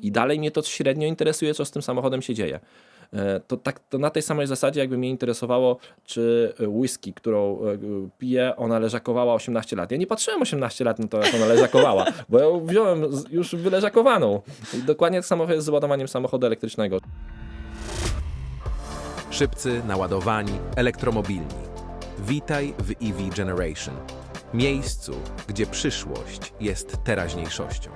i dalej mnie to średnio interesuje, co z tym samochodem się dzieje. To na tej samej zasadzie, jakby mnie interesowało, czy whisky, którą piję, ona leżakowała 18 lat. Ja nie patrzyłem 18 lat na to, jak ona leżakowała, bo ja ją wziąłem już wyleżakowaną. I dokładnie tak samo jest z ładowaniem samochodu elektrycznego. Szybcy, naładowani, elektromobilni. Witaj w EV Generation. Miejscu, gdzie przyszłość jest teraźniejszością.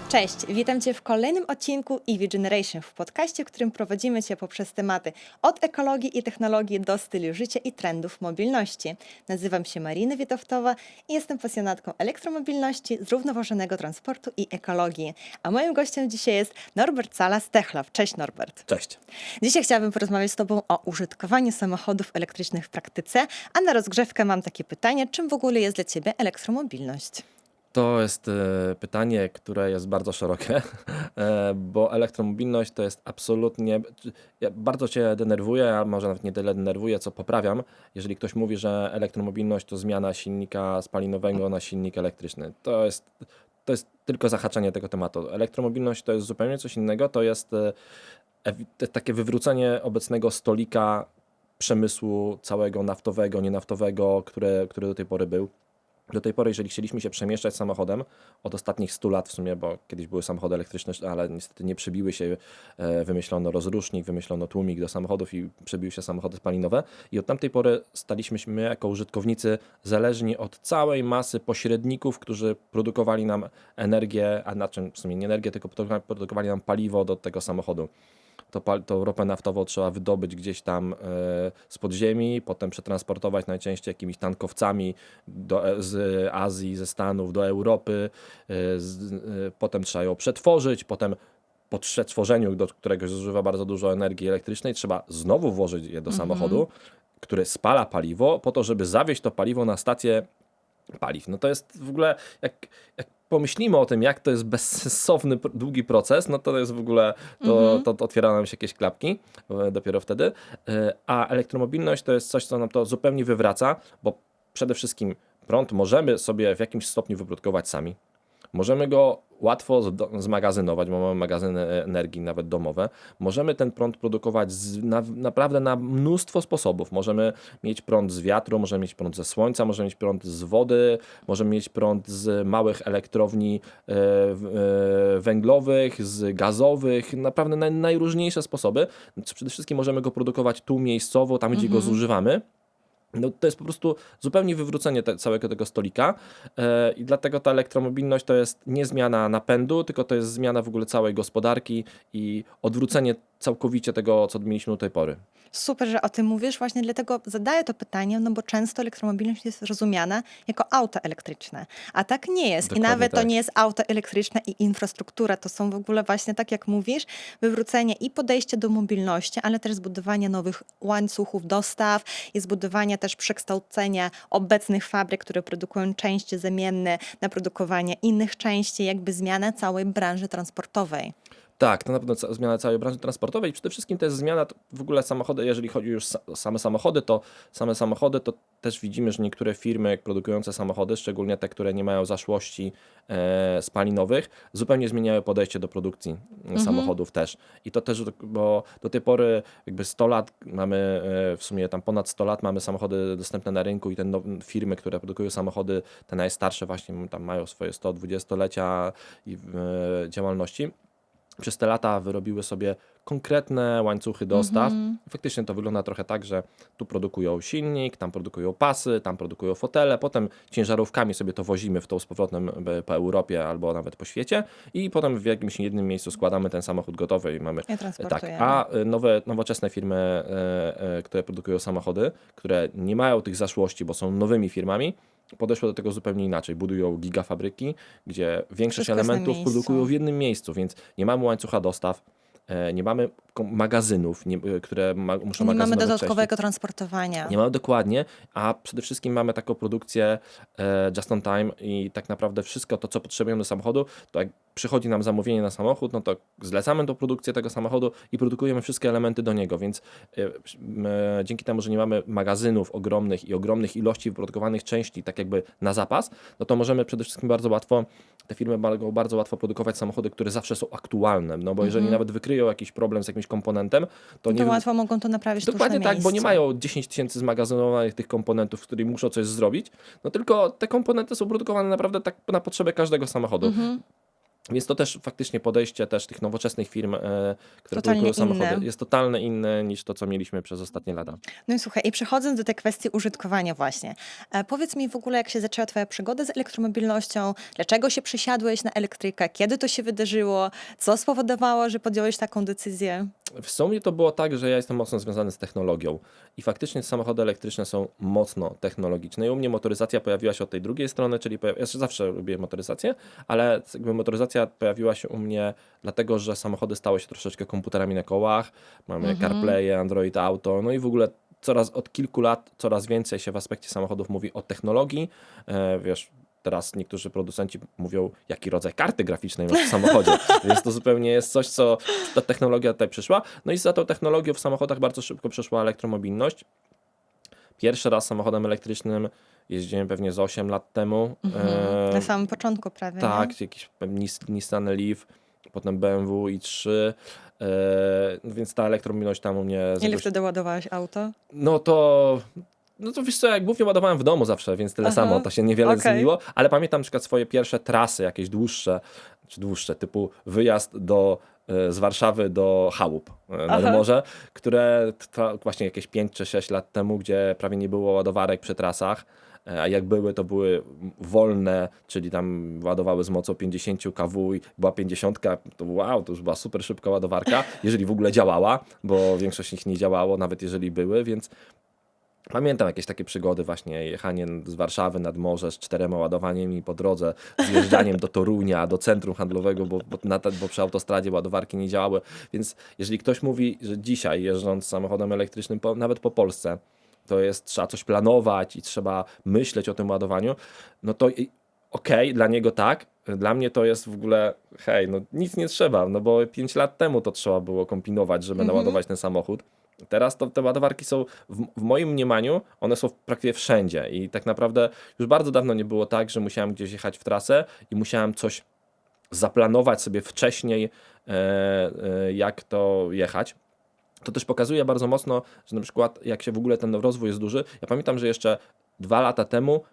Cześć, witam Cię w kolejnym odcinku EV Generation, w podcaście, w którym prowadzimy Cię poprzez tematy od ekologii i technologii do stylu życia i trendów mobilności. Nazywam się Marina Witowtowa i jestem pasjonatką elektromobilności, zrównoważonego transportu i ekologii. A moim gościem dzisiaj jest Norbert Sala z Techlove. Cześć Norbert. Cześć. Dzisiaj chciałabym porozmawiać z Tobą o użytkowaniu samochodów elektrycznych w praktyce, a na rozgrzewkę mam takie pytanie, czym w ogóle jest dla Ciebie elektromobilność? To jest pytanie, które jest bardzo szerokie, bo elektromobilność to jest absolutnie... Ja bardzo Cię denerwuję, a może nawet nie tyle denerwuję, co poprawiam, jeżeli ktoś mówi, że elektromobilność to zmiana silnika spalinowego na silnik elektryczny. To jest tylko zahaczenie tego tematu. Elektromobilność to jest zupełnie coś innego, to jest takie wywrócenie obecnego stolika przemysłu całego naftowego, nienaftowego, który do tej pory był. Do tej pory, jeżeli chcieliśmy się przemieszczać samochodem, od ostatnich 100 lat w sumie, bo kiedyś były samochody elektryczne, ale niestety nie przebiły się, wymyślono rozrusznik, wymyślono tłumik do samochodów i przebiły się samochody spalinowe. I od tamtej pory staliśmy się my jako użytkownicy zależni od całej masy pośredników, którzy produkowali nam energię, a na czym w sumie nie energię, tylko produkowali nam paliwo do tego samochodu. Tą ropę naftową trzeba wydobyć gdzieś tam z podziemi, potem przetransportować najczęściej jakimiś tankowcami z Azji, ze Stanów do Europy, potem trzeba ją przetworzyć, potem po przetworzeniu, do którego zużywa bardzo dużo energii elektrycznej, trzeba znowu włożyć je do samochodu, który spala paliwo, po to, żeby zawieźć to paliwo na stację paliw. No to jest w ogóle, jak pomyślimy o tym, jak to jest bezsensowny, długi proces, no to jest w ogóle, to otwiera nam się jakieś klapki dopiero wtedy. A elektromobilność to jest coś, co nam to zupełnie wywraca, bo przede wszystkim prąd możemy sobie w jakimś stopniu wyprodukować sami. Możemy go łatwo zmagazynować, bo mamy magazyny energii nawet domowe. Możemy ten prąd produkować naprawdę na mnóstwo sposobów. Możemy mieć prąd z wiatru, możemy mieć prąd ze słońca, możemy mieć prąd z wody, możemy mieć prąd z małych elektrowni węglowych, z gazowych, naprawdę najróżniejsze sposoby. Przede wszystkim możemy go produkować tu miejscowo, tam gdzie go zużywamy. No, to jest po prostu zupełnie wywrócenie całego tego stolika i dlatego ta elektromobilność to jest nie zmiana napędu, tylko to jest zmiana w ogóle całej gospodarki i odwrócenie całkowicie tego, co mieliśmy do tej pory. Super, że o tym mówisz, właśnie dlatego zadaję to pytanie, no bo często elektromobilność jest rozumiana jako auto elektryczne, a tak nie jest. Dokładnie I nawet tak. to nie jest auto elektryczne i infrastruktura, to są w ogóle właśnie, tak jak mówisz, wywrócenie i podejście do mobilności, ale też zbudowanie nowych łańcuchów dostaw i zbudowanie też przekształcenia obecnych fabryk, które produkują części zamienne na produkowanie innych części, jakby zmiana całej branży transportowej. Tak, to na pewno zmiana całej branży transportowej i przede wszystkim to jest zmiana w ogóle samochody, jeżeli chodzi już o same samochody, to też widzimy, że niektóre firmy produkujące samochody, szczególnie te, które nie mają zaszłości spalinowych, zupełnie zmieniają podejście do produkcji samochodów też. I to też, bo do tej pory jakby 100 lat mamy, w sumie tam ponad 100 lat mamy samochody dostępne na rynku i te firmy, które produkują samochody, te najstarsze właśnie tam mają swoje 120-lecia działalności. Przez te lata wyrobiły sobie konkretne łańcuchy dostaw. Faktycznie to wygląda trochę tak, że tu produkują silnik, tam produkują pasy, tam produkują fotele, potem ciężarówkami sobie to wozimy z powrotem po Europie albo nawet po świecie i potem w jakimś jednym miejscu składamy ten samochód gotowy i mamy... I transportujemy. Tak, a nowoczesne firmy, które produkują samochody, które nie mają tych zaszłości, bo są nowymi firmami, podeszły do tego zupełnie inaczej. Budują gigafabryki, gdzie większość Wszystko jest na elementów miejscu. produkują w jednym miejscu, więc nie mamy łańcucha dostaw, nie mamy magazynów, które muszą Nie magazynować mamy części. dodatkowego transportowania. Nie mamy dokładnie, a przede wszystkim mamy taką produkcję just on time i tak naprawdę wszystko to, co potrzebujemy do samochodu, to jak przychodzi nam zamówienie na samochód, no to zlecamy tą produkcję tego samochodu i produkujemy wszystkie elementy do niego, więc dzięki temu, że nie mamy magazynów ogromnych i ogromnych ilości wyprodukowanych części tak jakby na zapas, no to możemy przede wszystkim bardzo łatwo, te firmy mogą bardzo łatwo produkować samochody, które zawsze są aktualne, no bo jeżeli nawet wykryją jakiś problem z jakimś komponentem, to nie... łatwo mogą to naprawić tuż Dokładnie na tak, bo nie miejscu. mają 10 tysięcy zmagazynowanych tych komponentów, z którymi muszą coś zrobić, no tylko te komponenty są produkowane naprawdę tak na potrzeby każdego samochodu. Więc to też faktycznie podejście też tych nowoczesnych firm, które Totalnie produkują samochody, inne. jest totalnie inne niż to, co mieliśmy przez ostatnie lata. No i słuchaj, i przechodząc do tej kwestii użytkowania właśnie, powiedz mi w ogóle, jak się zaczęła twoja przygoda z elektromobilnością, dlaczego się przesiadłeś na elektrykę, kiedy to się wydarzyło, co spowodowało, że podjąłeś taką decyzję? W sumie to było tak, że ja jestem mocno związany z technologią i faktycznie samochody elektryczne są mocno technologiczne i u mnie motoryzacja pojawiła się od tej drugiej strony, czyli ja zawsze lubiłem motoryzację, ale jakby motoryzacja pojawiła się u mnie dlatego, że samochody stały się troszeczkę komputerami na kołach, mamy CarPlay, Android Auto, no i w ogóle od kilku lat coraz więcej się w aspekcie samochodów mówi o technologii, wiesz, teraz niektórzy producenci mówią, jaki rodzaj karty graficznej masz w samochodzie, więc to zupełnie jest coś, co ta technologia tutaj przyszła. No i za tą technologią w samochodach bardzo szybko przeszła elektromobilność. Pierwszy raz samochodem elektrycznym jeździłem pewnie z 8 lat temu. Na samym początku prawie, Tak, jakiś Nissan Leaf, potem BMW i3, więc ta elektromobilność tam u mnie... nie? Ile wtedy ładowałeś auto? No to wiesz co, jak głównie ładowałem w domu zawsze, więc tyle samo, to się niewiele zmieniło, ale pamiętam na przykład swoje pierwsze trasy, jakieś dłuższe, typu wyjazd z Warszawy do Chałup nad morze, które trwa właśnie jakieś 5 czy 6 lat temu, gdzie prawie nie było ładowarek przy trasach, a jak były, to były wolne, czyli tam ładowały z mocą 50 kW i była 50, to wow, to już była super szybka ładowarka, jeżeli w ogóle działała, bo większość ich nie działało, nawet jeżeli były, więc pamiętam jakieś takie przygody właśnie, jechanie z Warszawy nad morze z 4 ładowaniami po drodze, zjeżdżaniem do Torunia, do centrum handlowego, bo przy autostradzie ładowarki nie działały. Więc jeżeli ktoś mówi, że dzisiaj jeżdżąc samochodem elektrycznym nawet po Polsce, trzeba coś planować i trzeba myśleć o tym ładowaniu, no to okej, dla niego tak, dla mnie to jest w ogóle, hej, no nic nie trzeba, no bo 5 lat temu to trzeba było kombinować, żeby naładować ten samochód. Teraz te ładowarki są, w moim mniemaniu, one są praktycznie wszędzie i tak naprawdę już bardzo dawno nie było tak, że musiałem gdzieś jechać w trasę i musiałem coś zaplanować sobie wcześniej, jak to jechać. To też pokazuje bardzo mocno, że na przykład jak się w ogóle ten rozwój jest duży. Ja pamiętam, że jeszcze 2 lata temu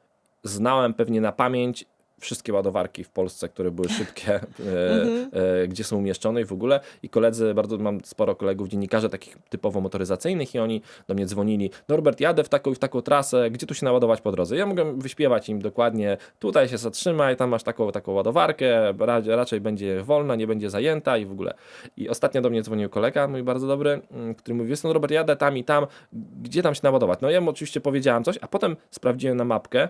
znałem pewnie na pamięć wszystkie ładowarki w Polsce, które były szybkie, gdzie są umieszczone i w ogóle. I mam sporo kolegów, dziennikarzy takich typowo motoryzacyjnych i oni do mnie dzwonili: Norbert, jadę w taką i w taką trasę, gdzie tu się naładować po drodze? Ja mogę wyśpiewać im dokładnie, tutaj się zatrzymaj, tam masz taką ładowarkę, raczej będzie wolna, nie będzie zajęta i w ogóle. I ostatnio do mnie dzwonił kolega, mój bardzo dobry, który mówi: wiesz, no Norbert, jadę tam i tam, gdzie tam się naładować? No ja mu oczywiście powiedziałem coś, a potem sprawdziłem na mapkę.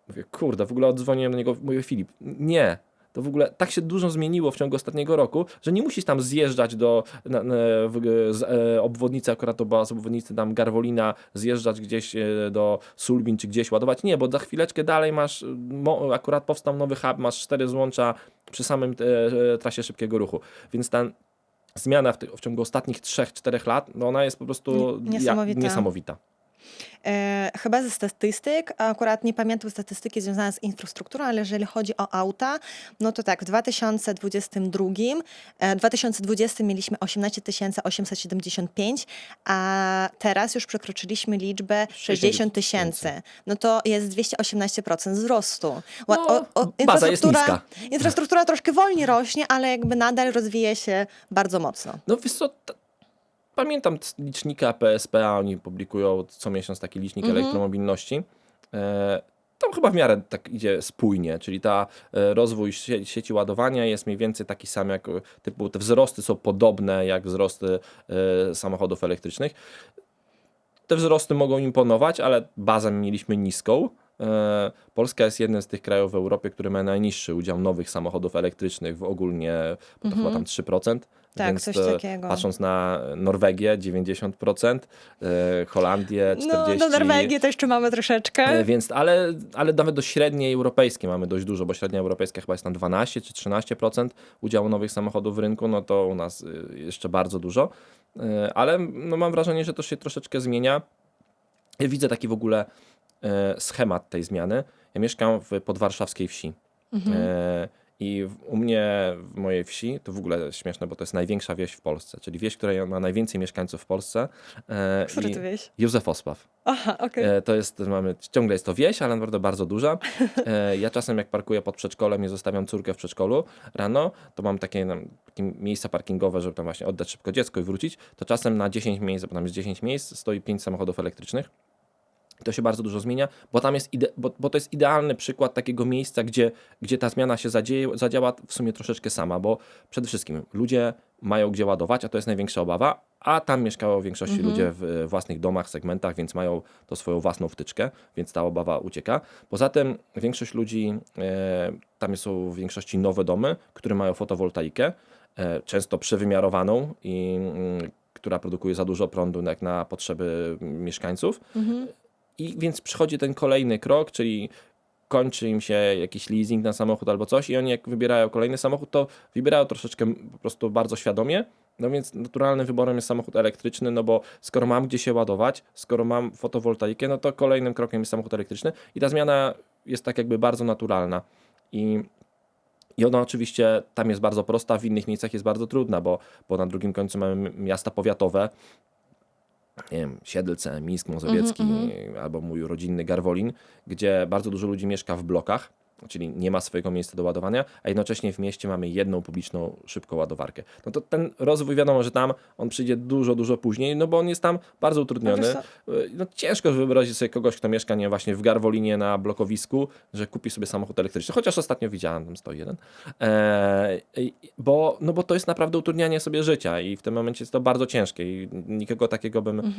Mówię, kurde, w ogóle odzwoniłem do niego, mówię: Filip, nie, to w ogóle tak się dużo zmieniło w ciągu ostatniego roku, że nie musisz tam zjeżdżać z obwodnicy, akurat to była z obwodnicy tam Garwolina, zjeżdżać gdzieś do Sulbin czy gdzieś ładować. Nie, bo za chwileczkę dalej masz, akurat powstał nowy hub, masz 4 złącza przy samym trasie szybkiego ruchu. Więc ta zmiana w ciągu ostatnich 3-4 lat, no ona jest po prostu niesamowita. Chyba ze statystyk, akurat nie pamiętam statystyki związane z infrastrukturą, ale jeżeli chodzi o auta, no to tak, w 2020 mieliśmy 18 875, a teraz już przekroczyliśmy liczbę 60 000. No to jest 218% wzrostu. Baza jest niska. Infrastruktura troszkę wolniej rośnie, ale jakby nadal rozwija się bardzo mocno. No wiesz co, pamiętam licznika PSP, oni publikują co miesiąc taki licznik elektromobilności. Tam chyba w miarę tak idzie spójnie, czyli rozwój sieci ładowania jest mniej więcej taki sam, jak te wzrosty są podobne jak wzrosty samochodów elektrycznych. Te wzrosty mogą imponować, ale bazę mieliśmy niską. Polska jest jednym z tych krajów w Europie, który ma najniższy udział nowych samochodów elektrycznych w ogólnie, bo to chyba tam 3%. Tak, Więc coś to, takiego. patrząc na Norwegię 90%, Holandię 40%. No, do Norwegii to jeszcze mamy troszeczkę. Więc, ale nawet do średniej europejskiej mamy dość dużo, bo średnia europejska chyba jest tam 12 czy 13% udziału nowych samochodów w rynku, no to u nas jeszcze bardzo dużo. Ale no mam wrażenie, że to się troszeczkę zmienia. Ja widzę taki w ogóle schemat tej zmiany. Ja mieszkam w podwarszawskiej wsi. I u mnie, w mojej wsi, to w ogóle śmieszne, bo to jest największa wieś w Polsce, czyli wieś, która ma najwięcej mieszkańców w Polsce. Która i to wieś? Józefosław. Aha, okej. To jest, ciągle jest to wieś, ale naprawdę bardzo duża. Ja czasem jak parkuję pod przedszkolem i zostawiam córkę w przedszkolu rano, to mam takie miejsca parkingowe, żeby tam właśnie oddać szybko dziecko i wrócić, to czasem na 10 miejsc, bo tam jest 10 miejsc, stoi 5 samochodów elektrycznych. To się bardzo dużo zmienia, bo tam jest bo to jest idealny przykład takiego miejsca, gdzie ta zmiana się zadziała w sumie troszeczkę sama, bo przede wszystkim ludzie mają gdzie ładować, a to jest największa obawa, a tam mieszkało w większości ludzie w własnych domach, segmentach, więc mają to swoją własną wtyczkę, więc ta obawa ucieka. Poza tym większość ludzi, tam są w większości nowe domy, które mają fotowoltaikę, często przewymiarowaną i która produkuje za dużo prądu jak na potrzeby mieszkańców. I więc przychodzi ten kolejny krok, czyli kończy im się jakiś leasing na samochód albo coś i oni jak wybierają kolejny samochód, to wybierają troszeczkę po prostu bardzo świadomie. No więc naturalnym wyborem jest samochód elektryczny, no bo skoro mam gdzie się ładować, skoro mam fotowoltaikę, no to kolejnym krokiem jest samochód elektryczny i ta zmiana jest tak jakby bardzo naturalna. I ona oczywiście tam jest bardzo prosta, w innych miejscach jest bardzo trudna, bo na drugim końcu mamy miasta powiatowe, nie wiem, Siedlce, Mińsk Mazowiecki albo mój rodzinny Garwolin, gdzie bardzo dużo ludzi mieszka w blokach, czyli nie ma swojego miejsca do ładowania, a jednocześnie w mieście mamy jedną publiczną, szybką ładowarkę. No to ten rozwój wiadomo, że tam on przyjdzie dużo, dużo później, no bo on jest tam bardzo utrudniony. No, ciężko wyobrazić sobie kogoś, kto mieszka nie właśnie w Garwolinie na blokowisku, że kupi sobie samochód elektryczny, chociaż ostatnio widziałem, tam stoi jeden, bo to jest naprawdę utrudnianie sobie życia i w tym momencie jest to bardzo ciężkie i nikogo takiego bym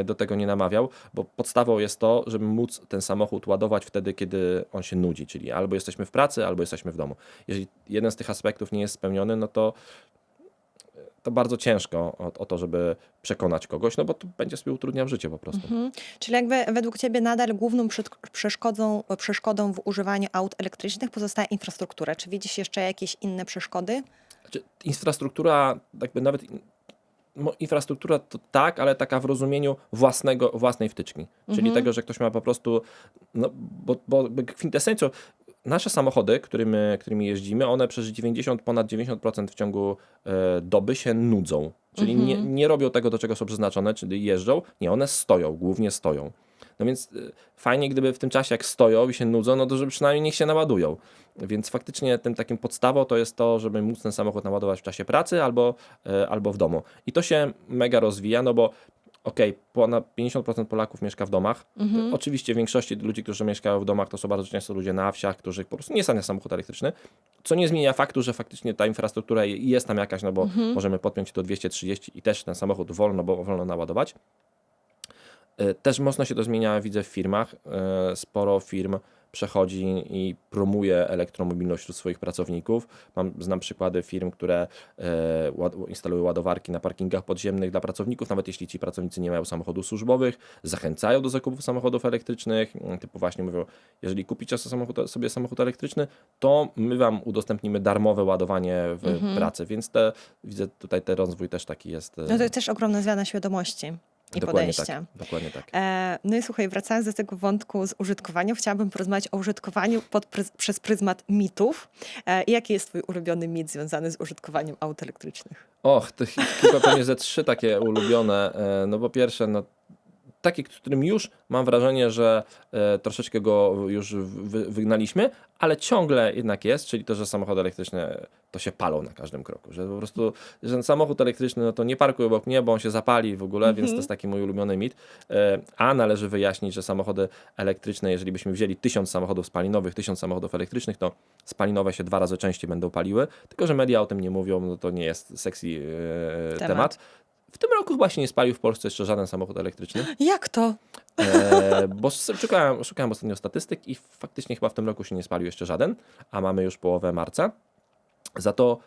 do tego nie namawiał, bo podstawą jest to, żeby móc ten samochód ładować wtedy, kiedy on się nudzi, czyli albo jesteśmy w pracy, albo jesteśmy w domu. Jeżeli jeden z tych aspektów nie jest spełniony, no to bardzo ciężko o to, żeby przekonać kogoś, no bo to będzie sobie utrudniał życie po prostu. Czyli jakby według Ciebie nadal główną przeszkodą w używaniu aut elektrycznych pozostaje infrastruktura. Czy widzisz jeszcze jakieś inne przeszkody? Znaczy, infrastruktura, jakby nawet infrastruktura to tak, ale taka w rozumieniu własnej wtyczki. Czyli tego, że ktoś ma po prostu, no, bo kwintesencją, nasze samochody, którymi jeździmy, one przez ponad 90% w ciągu doby się nudzą. Czyli nie robią tego, do czego są przeznaczone, czyli jeżdżą. Nie, one stoją, głównie stoją. No więc fajnie, gdyby w tym czasie, jak stoją i się nudzą, no to żeby przynajmniej niech się naładują. Więc faktycznie tym takim podstawą to jest to, żeby móc ten samochód naładować w czasie pracy albo w domu. I to się mega rozwija, no bo ponad 50% Polaków mieszka w domach. Oczywiście w większości ludzi, którzy mieszkają w domach, to są bardzo często ludzie na wsiach, którzy po prostu nie stać na samochód elektryczny, co nie zmienia faktu, że faktycznie ta infrastruktura jest tam jakaś, no bo możemy podpiąć do 230 i też ten samochód wolno naładować. Też mocno się to zmienia, widzę w firmach. Sporo firm przechodzi i promuje elektromobilność wśród swoich pracowników. Znam przykłady firm, które instalują ładowarki na parkingach podziemnych dla pracowników, nawet jeśli ci pracownicy nie mają samochodów służbowych, zachęcają do zakupów samochodów elektrycznych, typu właśnie mówią, jeżeli kupicie sobie samochód elektryczny, to my wam udostępnimy darmowe ładowanie w pracy, więc widzę tutaj ten rozwój też taki jest. No to jest też ogromna zmiana świadomości i podejścia. Dokładnie tak. No i słuchaj, wracając do tego wątku z użytkowaniem, chciałabym porozmawiać o użytkowaniu przez pryzmat mitów. Jaki jest twój ulubiony mit związany z użytkowaniem aut elektrycznych? To chyba pewnie ze 3 takie ulubione. No po pierwsze, taki, którym już mam wrażenie, że troszeczkę go już wygnaliśmy, ale ciągle jednak jest, czyli to, że samochody elektryczne to się palą na każdym kroku, że po prostu, że ten samochód elektryczny, no to nie parkuj obok mnie, bo on się zapali w ogóle, więc to jest taki mój ulubiony mit. A należy wyjaśnić, że samochody elektryczne, jeżeli byśmy wzięli 1000 samochodów spalinowych, 1000 samochodów elektrycznych, to spalinowe się 2 razy częściej będą paliły, tylko że media o tym nie mówią, no to nie jest sexy temat. W tym roku chyba się nie spalił w Polsce jeszcze żaden samochód elektryczny. Jak to? Bo szukałem ostatnio statystyk i faktycznie chyba w tym roku się nie spalił jeszcze żaden, a mamy już połowę marca. Za to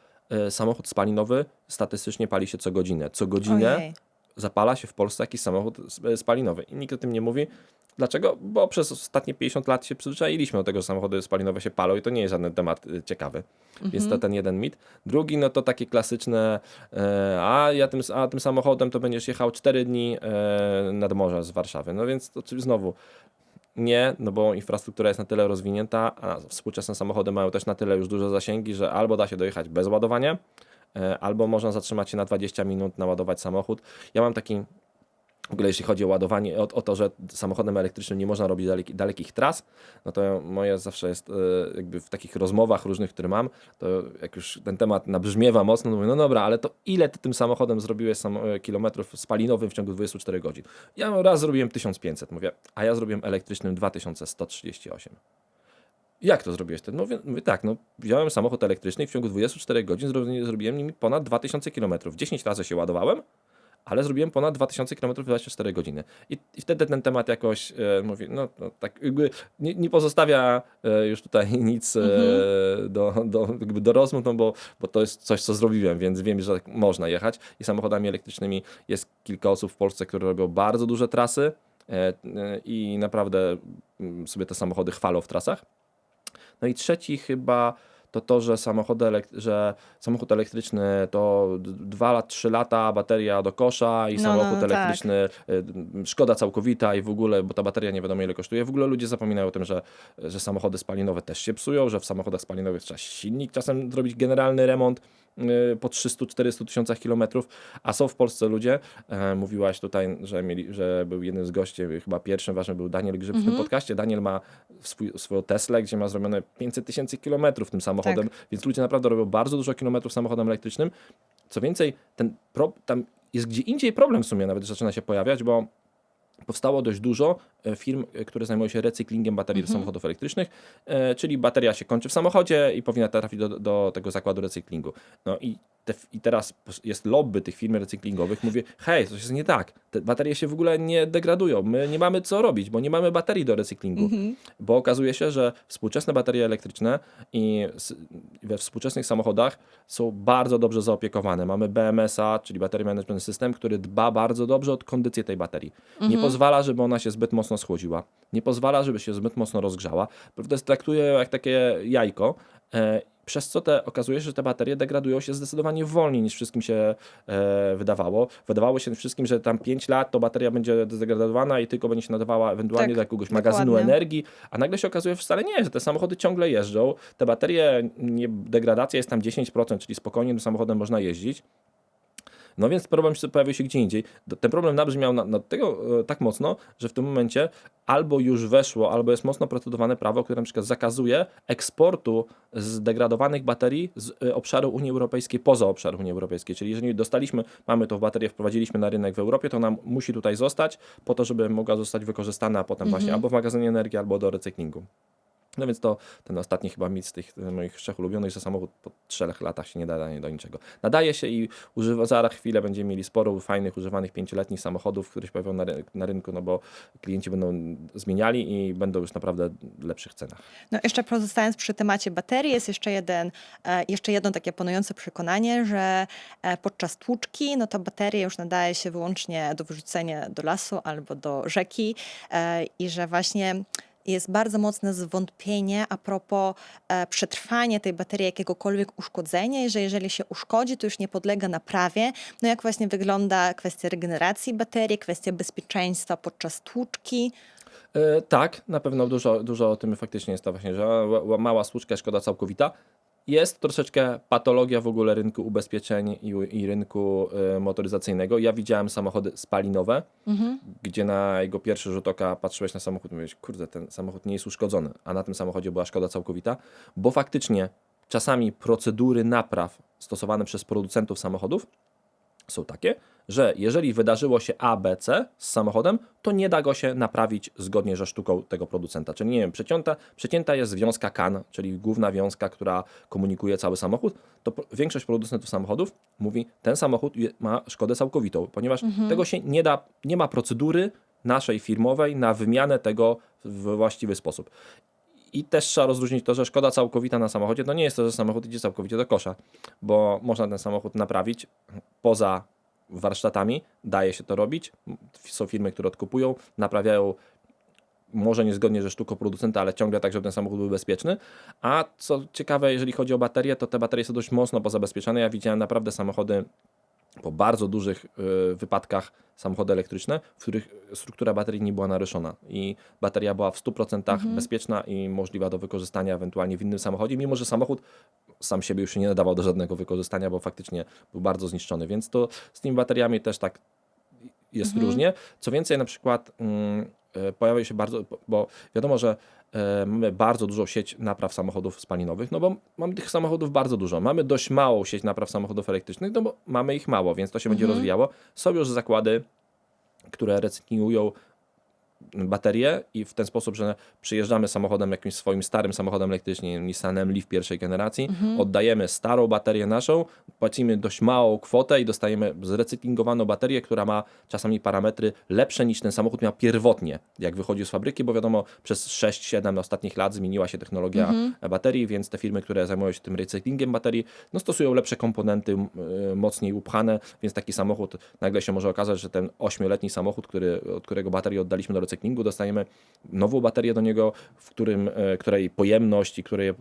samochód spalinowy statystycznie pali się co godzinę. Co godzinę Ojej. zapala się w Polsce jakiś samochód spalinowy i nikt o tym nie mówi. Dlaczego? Bo przez ostatnie 50 lat się przyzwyczailiśmy do tego, że samochody spalinowe się palą i to nie jest żaden temat ciekawy. Więc to ten jeden mit. Drugi, no to takie klasyczne, tym samochodem to będziesz jechał 4 dni nad morze z Warszawy. No więc to znowu nie, no bo infrastruktura jest na tyle rozwinięta, a współczesne samochody mają też na tyle już duże zasięgi, że albo da się dojechać bez ładowania, albo można zatrzymać się na 20 minut, naładować samochód. Ja mam taki, w ogóle jeśli chodzi o ładowanie, o to, że samochodem elektrycznym nie można robić dalekich tras, no to moje zawsze jest jakby w takich rozmowach różnych, które mam, to jak już ten temat nabrzmiewa mocno, to mówię, no dobra, ale to ile ty tym samochodem zrobiłeś kilometrów spalinowym w ciągu 24 godzin? Ja raz zrobiłem 1500, mówię, a ja zrobiłem elektrycznym 2138. Jak to zrobiłeś? Mówię tak, no wziąłem samochód elektryczny i w ciągu 24 godzin zrobiłem nim ponad 2000 km. 10 razy się ładowałem, ale zrobiłem ponad 2000 km w 24 godziny. I wtedy ten temat jakoś mówi, no tak jakby nie pozostawia już tutaj nic do rozmów, no bo to jest coś, co zrobiłem, więc wiem, że tak można jechać. I samochodami elektrycznymi jest kilka osób w Polsce, które robią bardzo duże trasy i naprawdę sobie te samochody chwalą w trasach. No i trzeci chyba to, że samochód elektryczny to 2-3 lata, bateria do kosza i samochód elektryczny, szkoda całkowita i w ogóle, bo ta bateria nie wiadomo ile kosztuje. W ogóle ludzie zapominają o tym, że samochody spalinowe też się psują, że w samochodach spalinowych trzeba silnik czasem zrobić generalny remont po 300-400 tysiącach kilometrów, a są w Polsce ludzie, mówiłaś tutaj, że był jeden z gości, chyba pierwszym ważnym był Daniel Grzyb w tym podcaście. Daniel ma swoją Teslę, gdzie ma zrobione 500 tysięcy kilometrów tym samochodem, więc ludzie naprawdę robią bardzo dużo kilometrów samochodem elektrycznym. Co więcej, tam jest gdzie indziej problem w sumie nawet zaczyna się pojawiać, bo powstało dość dużo firm, które zajmują się recyklingiem baterii do samochodów elektrycznych, czyli bateria się kończy w samochodzie i powinna trafić do tego zakładu recyklingu. No i teraz jest lobby tych firm recyklingowych, mówię, hej, coś jest nie tak, te baterie się w ogóle nie degradują, my nie mamy co robić, bo nie mamy baterii do recyklingu, bo okazuje się, że współczesne baterie elektryczne i we współczesnych samochodach są bardzo dobrze zaopiekowane. Mamy BMS-a, czyli Battery Management System, który dba bardzo dobrze o kondycję tej baterii. Nie pozwala, żeby ona się zbyt mocno schłodziła, nie pozwala, żeby się zbyt mocno rozgrzała, to traktuje jak takie jajko, przez co okazuje się, że te baterie degradują się zdecydowanie wolniej niż wszystkim się wydawało. Wydawało się wszystkim, że tam 5 lat to bateria będzie zdegradowana i tylko będzie się nadawała ewentualnie do jakiegoś magazynu energii, a nagle się okazuje, że wcale nie, że te samochody ciągle jeżdżą, te baterie, degradacja jest tam 10%, czyli spokojnie tym samochodem można jeździć. No więc problem pojawił się gdzie indziej. Ten problem nabrzmiał na tego tak mocno, że w tym momencie albo już weszło, albo jest mocno procedowane prawo, które na przykład zakazuje eksportu zdegradowanych baterii z obszaru Unii Europejskiej poza obszar Unii Europejskiej. Czyli jeżeli mamy tą baterię, wprowadziliśmy na rynek w Europie, to ona musi tutaj zostać po to, żeby mogła zostać wykorzystana potem właśnie albo w magazynie energii, albo do recyklingu. No więc to ten ostatni chyba mit z tych moich 3 ulubionych, że samochód po 3 latach się nie nadaje do niczego. Nadaje się i za chwilę będziemy mieli sporo fajnych, używanych 5-letnich samochodów, które się pojawią na rynku, no bo klienci będą zmieniali i będą już naprawdę w lepszych cenach. No jeszcze pozostając przy temacie baterii, jest jeszcze jedno takie panujące przekonanie, że podczas tłuczki, no to bateria już nadaje się wyłącznie do wyrzucenia do lasu albo do rzeki i że właśnie jest bardzo mocne zwątpienie a propos przetrwania tej baterii jakiegokolwiek uszkodzenia i że jeżeli się uszkodzi, to już nie podlega naprawie. No jak właśnie wygląda kwestia regeneracji baterii, kwestia bezpieczeństwa podczas tłuczki? Tak, na pewno dużo o tym faktycznie jest to właśnie, że mała stłuczka, szkoda całkowita. Jest troszeczkę patologia w ogóle rynku ubezpieczeń i rynku motoryzacyjnego. Ja widziałem samochody spalinowe, gdzie na jego pierwszy rzut oka patrzyłeś na samochód i mówiłeś, kurde, ten samochód nie jest uszkodzony, a na tym samochodzie była szkoda całkowita, bo faktycznie czasami procedury napraw stosowane przez producentów samochodów są takie, że jeżeli wydarzyło się A, B, C z samochodem, to nie da go się naprawić zgodnie ze sztuką tego producenta. Czyli nie wiem, przecięta jest wiązka CAN, czyli główna wiązka, która komunikuje cały samochód, to większość producentów samochodów mówi, ten samochód ma szkodę całkowitą, ponieważ tego się nie da, nie ma procedury naszej firmowej na wymianę tego w właściwy sposób. I też trzeba rozróżnić to, że szkoda całkowita na samochodzie to nie jest to, że samochód idzie całkowicie do kosza, bo można ten samochód naprawić poza warsztatami, daje się to robić. Są firmy, które odkupują, naprawiają może niezgodnie ze sztuką producenta, ale ciągle tak, żeby ten samochód był bezpieczny. A co ciekawe, jeżeli chodzi o baterie, to te baterie są dość mocno pozabezpieczone. Ja widziałem naprawdę samochody po bardzo dużych wypadkach, samochody elektryczne, w których struktura baterii nie była naruszona i bateria była w 100% bezpieczna i możliwa do wykorzystania ewentualnie w innym samochodzie, mimo że samochód sam siebie już się nie nadawał do żadnego wykorzystania, bo faktycznie był bardzo zniszczony, więc to z tymi bateriami też tak jest różnie. Co więcej, na przykład pojawia się bardzo, bo wiadomo, że mamy bardzo dużą sieć napraw samochodów spalinowych, no bo mamy tych samochodów bardzo dużo. Mamy dość małą sieć napraw samochodów elektrycznych, no bo mamy ich mało, więc to się będzie rozwijało. Są już zakłady, które recyklingują baterie i w ten sposób, że przyjeżdżamy samochodem, jakimś swoim starym samochodem elektrycznym, Nissanem Leaf pierwszej generacji, oddajemy starą baterię naszą, płacimy dość małą kwotę i dostajemy zrecyklingowaną baterię, która ma czasami parametry lepsze niż ten samochód miał pierwotnie, jak wychodził z fabryki, bo wiadomo, przez 6-7 ostatnich lat zmieniła się technologia baterii, więc te firmy, które zajmują się tym recyklingiem baterii, no stosują lepsze komponenty, mocniej upchane, więc taki samochód nagle się może okazać, że ten 8-letni samochód, od którego baterię oddaliśmy do recyklingu, dostajemy nową baterię do niego, której pojemność i której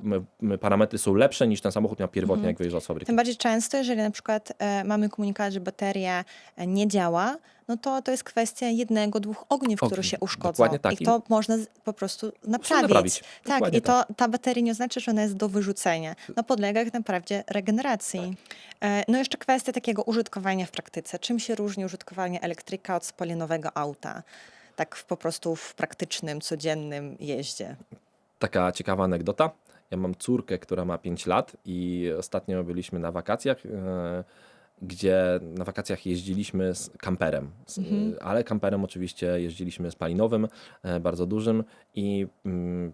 parametry są lepsze niż ten samochód miał pierwotnie, jak wyjeżdżał z fabryki. Tym bardziej często, jeżeli na przykład mamy komunikat, że bateria nie działa, no to jest kwestia jednego, dwóch ogniw, które się uszkodzą. Dokładnie tak. I to można po prostu naprawić. Tak, Dokładnie i to ta bateria nie oznacza, że ona jest do wyrzucenia. No podlega jak naprawdę regeneracji. No jeszcze kwestia takiego użytkowania w praktyce. Czym się różni użytkowanie elektryka od spalinowego auta? Tak po prostu w praktycznym, codziennym jeździe. Taka ciekawa anegdota. Ja mam córkę, która ma 5 lat i ostatnio byliśmy na wakacjach, gdzie na wakacjach jeździliśmy z kamperem, ale kamperem oczywiście jeździliśmy spalinowym, bardzo dużym i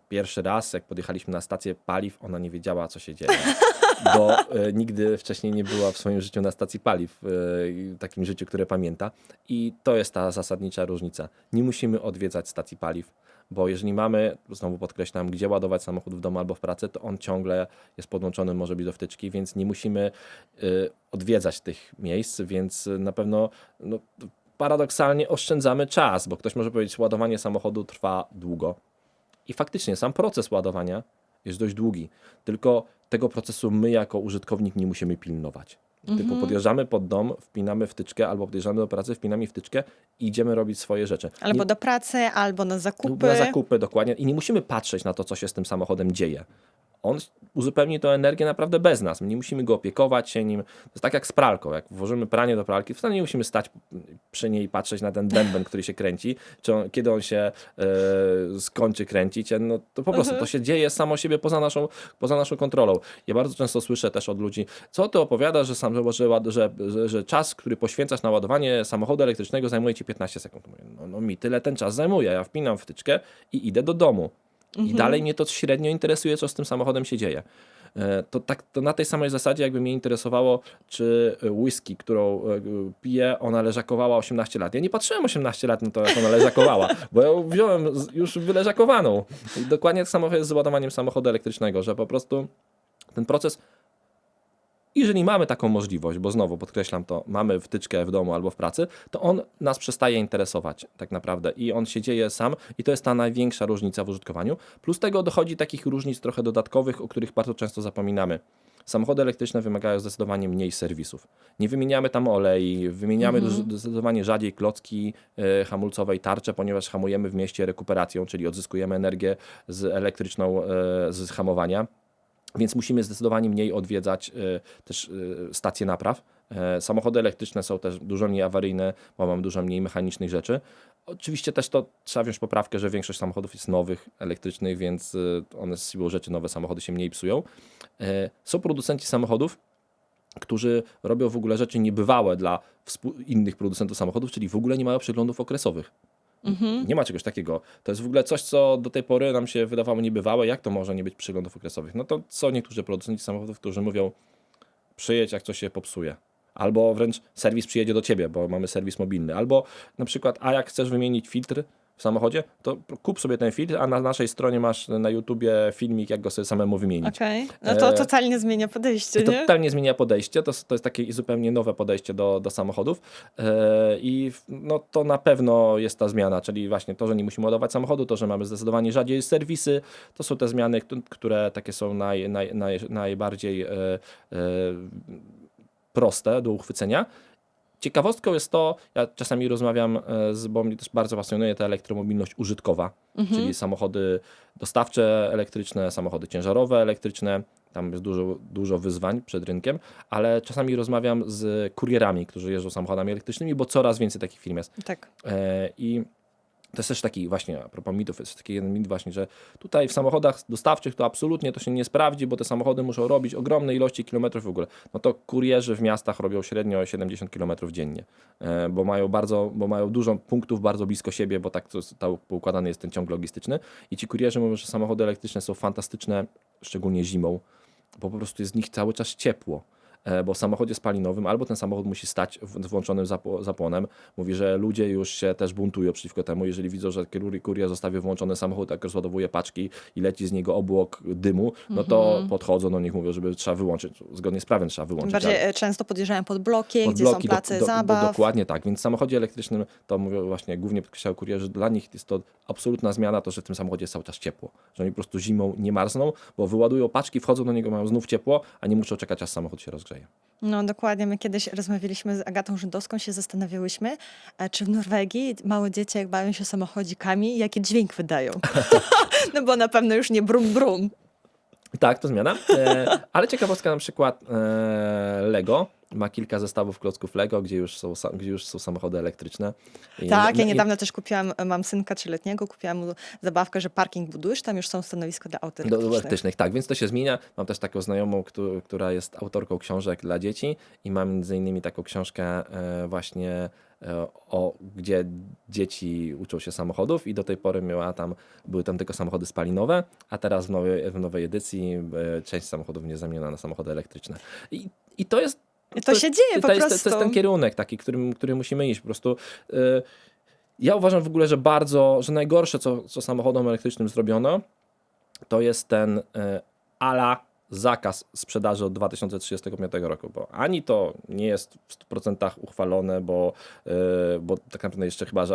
pierwszy raz jak podjechaliśmy na stację paliw, ona nie wiedziała, co się dzieje, bo nigdy wcześniej nie była w swoim życiu na stacji paliw, takim życiu, które pamięta, i to jest ta zasadnicza różnica. Nie musimy odwiedzać stacji paliw, bo jeżeli mamy, znowu podkreślam, gdzie ładować samochód w domu albo w pracy, to on ciągle jest podłączony, może być do wtyczki, więc nie musimy odwiedzać tych miejsc, więc na pewno paradoksalnie oszczędzamy czas, bo ktoś może powiedzieć, ładowanie samochodu trwa długo. I faktycznie sam proces ładowania jest dość długi, tylko tego procesu my jako użytkownik nie musimy pilnować. Typu podjeżdżamy pod dom, wpinamy wtyczkę, albo podjeżdżamy do pracy, wpinamy wtyczkę i idziemy robić swoje rzeczy. Albo do pracy, albo na zakupy. Na zakupy, dokładnie. I nie musimy patrzeć na to, co się z tym samochodem dzieje. On uzupełni tę energię naprawdę bez nas. My nie musimy go opiekować się nim. To jest tak jak z pralką. Jak włożymy pranie do pralki, wcale nie musimy stać przy niej i patrzeć na ten bęben, który się kręci, kiedy on się skończy kręcić. No to po prostu to się dzieje samo siebie poza naszą kontrolą. Ja bardzo często słyszę też od ludzi, co ty opowiadasz, że czas, który poświęcasz na ładowanie samochodu elektrycznego, zajmuje ci 15 sekund. Mówię, no mi tyle ten czas zajmuje. Ja wpinam wtyczkę i idę do domu. I dalej mnie to średnio interesuje, co z tym samochodem się dzieje. To na tej samej zasadzie, jakby mnie interesowało, czy whisky, którą piję, ona leżakowała 18 lat. Ja nie patrzyłem 18 lat na to, jak ona leżakowała, bo ja ją wziąłem już wyleżakowaną. I dokładnie tak samo jest z ładowaniem samochodu elektrycznego, że po prostu ten proces, jeżeli mamy taką możliwość, bo znowu podkreślam to, mamy wtyczkę w domu albo w pracy, to on nas przestaje interesować tak naprawdę i on się dzieje sam i to jest ta największa różnica w użytkowaniu. Plus tego dochodzi takich różnic trochę dodatkowych, o których bardzo często zapominamy. Samochody elektryczne wymagają zdecydowanie mniej serwisów. Nie wymieniamy tam olei, wymieniamy zdecydowanie rzadziej klocki hamulcowe i tarcze, ponieważ hamujemy w mieście rekuperacją, czyli odzyskujemy energię elektryczną z hamowania. Więc musimy zdecydowanie mniej odwiedzać też stacje napraw. Samochody elektryczne są też dużo mniej awaryjne, bo mam dużo mniej mechanicznych rzeczy. Oczywiście też to trzeba wziąć poprawkę, że większość samochodów jest nowych, elektrycznych, więc one z siłą rzeczy, nowe samochody się mniej psują. Są producenci samochodów, którzy robią w ogóle rzeczy niebywałe dla innych producentów samochodów, czyli w ogóle nie mają przeglądów okresowych. Nie ma czegoś takiego. To jest w ogóle coś, co do tej pory nam się wydawało niebywałe. Jak to może nie być przeglądów okresowych? No to są niektórzy producenci samochodów, którzy mówią, przyjedź, jak coś się popsuje. Albo wręcz serwis przyjedzie do ciebie, bo mamy serwis mobilny. Albo na przykład, a jak chcesz wymienić filtr, w samochodzie, to kup sobie ten filtr, a na naszej stronie masz na YouTubie filmik, jak go sobie samemu wymienić. Okej. No to totalnie zmienia podejście, I to nie? totalnie zmienia podejście, to jest takie zupełnie nowe podejście do samochodów i no, to na pewno jest ta zmiana, czyli właśnie to, że nie musimy ładować samochodu, to, że mamy zdecydowanie rzadziej serwisy, to są te zmiany, które takie są najbardziej proste do uchwycenia. Ciekawostką jest to, ja czasami rozmawiam, bo mnie też bardzo pasjonuje ta elektromobilność użytkowa, czyli samochody dostawcze elektryczne, samochody ciężarowe elektryczne, tam jest dużo wyzwań przed rynkiem, ale czasami rozmawiam z kurierami, którzy jeżdżą samochodami elektrycznymi, bo coraz więcej takich firm jest. Tak. I to jest też taki właśnie, a propos mitów, jest taki jeden mit właśnie, że tutaj w samochodach dostawczych to absolutnie to się nie sprawdzi, bo te samochody muszą robić ogromne ilości kilometrów w ogóle. No to kurierzy w miastach robią średnio 70 kilometrów dziennie, bo mają dużo punktów bardzo blisko siebie, bo tak poukładany jest ten ciąg logistyczny i ci kurierzy mówią, że samochody elektryczne są fantastyczne, szczególnie zimą, bo po prostu jest z nich cały czas ciepło. Bo w samochodzie spalinowym albo ten samochód musi stać z włączonym zapłonem. Mówi, że ludzie już się też buntują przeciwko temu, jeżeli widzą, że kurier zostawił włączony samochód, jak rozładowuje paczki i leci z niego obłok dymu, no to podchodzą do nich, mówią, żeby trzeba wyłączyć. Zgodnie z prawem trzeba wyłączyć. Bardziej często podjeżdżają pod bloki, gdzie są place zabaw. Dokładnie tak, więc w samochodzie elektrycznym to mówią właśnie, głównie podkreślają kurierzy, dla nich jest to absolutna zmiana, to, że w tym samochodzie jest cały czas ciepło. Że oni po prostu zimą nie marzną, bo wyładują paczki, wchodzą do niego, mają znów ciepło, a nie muszą czekać, aż samochód się rozgrzeje. No dokładnie, my kiedyś rozmawialiśmy z Agatą Rzędowską, się zastanawiałyśmy, czy w Norwegii małe dzieci jak bawią się samochodzikami, jaki dźwięk wydają. No bo na pewno już nie brum brum. Tak, to zmiana. Ale ciekawostka na przykład Lego ma kilka zestawów klocków Lego, gdzie już są samochody elektryczne. Tak, ja niedawno też mam synka 3-letniego, kupiłam mu zabawkę, że parking budujesz, tam już są stanowiska dla aut elektrycznych. Tak, więc to się zmienia. Mam też taką znajomą, która jest autorką książek dla dzieci i mam między innymi taką książkę właśnie gdzie dzieci uczą się samochodów i do tej pory były tam tylko samochody spalinowe, a teraz w nowej edycji część samochodów nie zamieniona na samochody elektryczne. I to jest to się dzieje po prostu. To jest ten kierunek taki, który musimy iść. Po prostu ja uważam w ogóle, że najgorsze, co samochodom elektrycznym zrobiono, to jest ten zakaz sprzedaży od 2035 roku, bo ani to nie jest w 100% uchwalone, bo tak naprawdę jeszcze chyba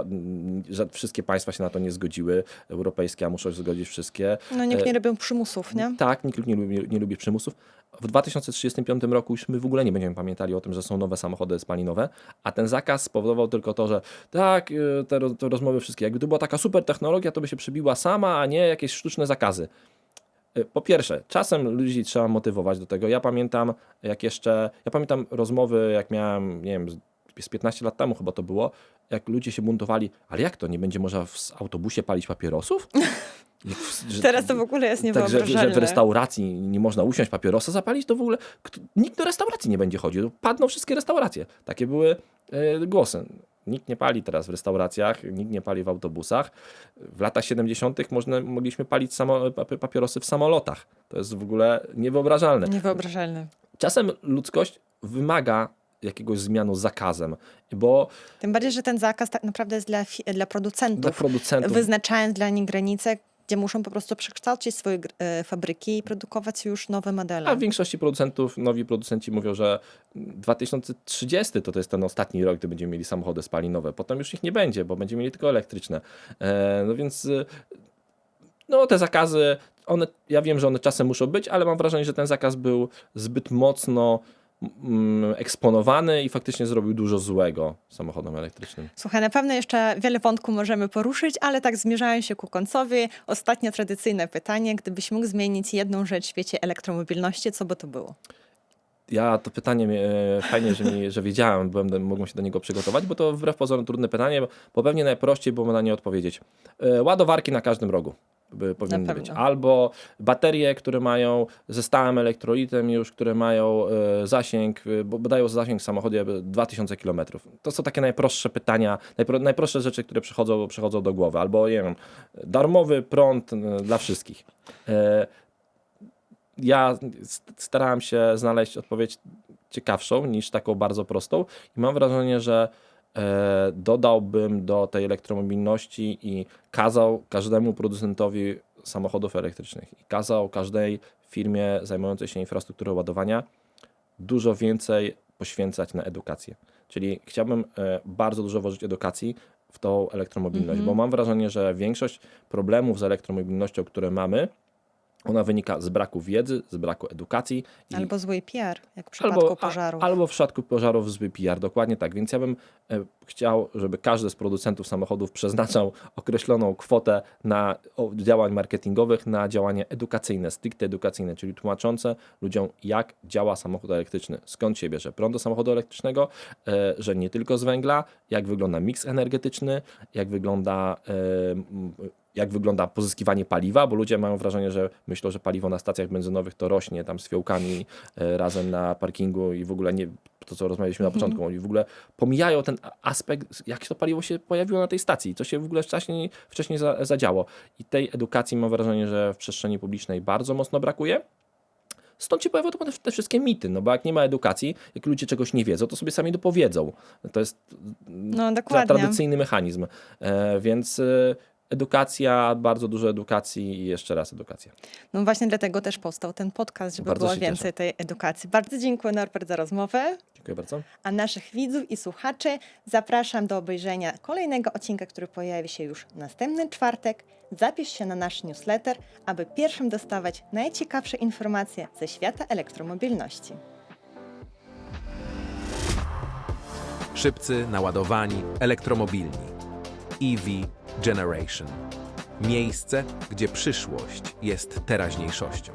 że wszystkie państwa się na to nie zgodziły, europejskie, a muszą się zgodzić wszystkie. No nikt nie robił przymusów, nie? Tak, nikt nie lubi przymusów. W 2035 roku już my w ogóle nie będziemy pamiętali o tym, że są nowe samochody spalinowe, a ten zakaz spowodował tylko to, że tak, te rozmowy wszystkie, jakby to była taka super technologia, to by się przybiła sama, a nie jakieś sztuczne zakazy. Po pierwsze, czasem ludzi trzeba motywować do tego. Ja pamiętam rozmowy, jak miałem, nie wiem, z 15 lat temu chyba to było, jak ludzie się buntowali, ale jak to, nie będzie można w autobusie palić papierosów? Teraz to w ogóle jest niewyobrażalne. Tak, że w restauracji nie można usiąść, papierosa zapalić, to w ogóle nikt do restauracji nie będzie chodził. Padną wszystkie restauracje. Takie były głosy. Nikt nie pali teraz w restauracjach, nikt nie pali w autobusach. W latach 70. mogliśmy palić papierosy w samolotach. To jest w ogóle niewyobrażalne. Niewyobrażalne. Czasem ludzkość wymaga jakiegoś zmianu zakazem, bo... Tym bardziej, że ten zakaz tak naprawdę jest dla producentów. Wyznaczając dla nich granice, gdzie muszą po prostu przekształcić swoje fabryki i produkować już nowe modele. A w większości nowi producenci mówią, że 2030 to jest ten ostatni rok, gdy będziemy mieli samochody spalinowe. Potem już ich nie będzie, bo będziemy mieli tylko elektryczne. No więc te zakazy, ja wiem, że one czasem muszą być, ale mam wrażenie, że ten zakaz był zbyt mocno eksponowany i faktycznie zrobił dużo złego samochodom elektrycznym. Słuchaj, na pewno jeszcze wiele wątków możemy poruszyć, ale tak zmierzając się ku końcowi, ostatnie tradycyjne pytanie, gdybyś mógł zmienić jedną rzecz w świecie elektromobilności, co by to było? To pytanie fajnie, że wiedziałem, mogłem się do niego przygotować, bo to wbrew pozorom trudne pytanie, bo pewnie najprościej byłoby na nie odpowiedzieć. Ładowarki na każdym rogu powinny być. Albo baterie, które mają ze stałym elektrolitem już, które mają zasięg, bo dają zasięg w samochodzie 2000 km. To są takie najprostsze pytania, najprostsze rzeczy, które przychodzą do głowy. Albo, nie wiem, darmowy prąd dla wszystkich. Ja starałem się znaleźć odpowiedź ciekawszą niż taką bardzo prostą i mam wrażenie, że dodałbym do tej elektromobilności i kazał każdemu producentowi samochodów elektrycznych i kazał każdej firmie zajmującej się infrastrukturą ładowania dużo więcej poświęcać na edukację. Czyli chciałbym bardzo dużo włożyć edukacji w tą elektromobilność, bo mam wrażenie, że większość problemów z elektromobilnością, które mamy, ona wynika z braku wiedzy, z braku edukacji. Albo zły PR, jak w przypadku pożarów. Albo w przypadku pożarów zły PR, dokładnie tak. Więc ja bym chciał, żeby każdy z producentów samochodów przeznaczał określoną kwotę na działań marketingowych, na działania edukacyjne, stricte edukacyjne, czyli tłumaczące ludziom, jak działa samochód elektryczny, skąd się bierze prąd do samochodu elektrycznego, że nie tylko z węgla, jak wygląda miks energetyczny, jak wygląda pozyskiwanie paliwa, bo ludzie mają wrażenie, że myślą, że paliwo na stacjach benzynowych to rośnie tam z fiołkami razem na parkingu i w ogóle nie, to co rozmawialiśmy na początku, oni w ogóle pomijają ten aspekt, jak to paliwo się pojawiło na tej stacji, co się w ogóle wcześniej zadziało. I tej edukacji mam wrażenie, że w przestrzeni publicznej bardzo mocno brakuje. Stąd się pojawiają te wszystkie mity, no bo jak nie ma edukacji, jak ludzie czegoś nie wiedzą, to sobie sami dopowiedzą. To jest tradycyjny mechanizm. Więc edukacja, bardzo dużo edukacji i jeszcze raz edukacja. No właśnie dlatego też powstał ten podcast, żeby Bardzo było się więcej tej edukacji. Bardzo dziękuję, Norbert, za rozmowę. Dziękuję bardzo. A naszych widzów i słuchaczy zapraszam do obejrzenia kolejnego odcinka, który pojawi się już następny czwartek. Zapisz się na nasz newsletter, aby pierwszym dostawać najciekawsze informacje ze świata elektromobilności. Szybcy, naładowani, elektromobilni. EV Generation. Miejsce, gdzie przyszłość jest teraźniejszością.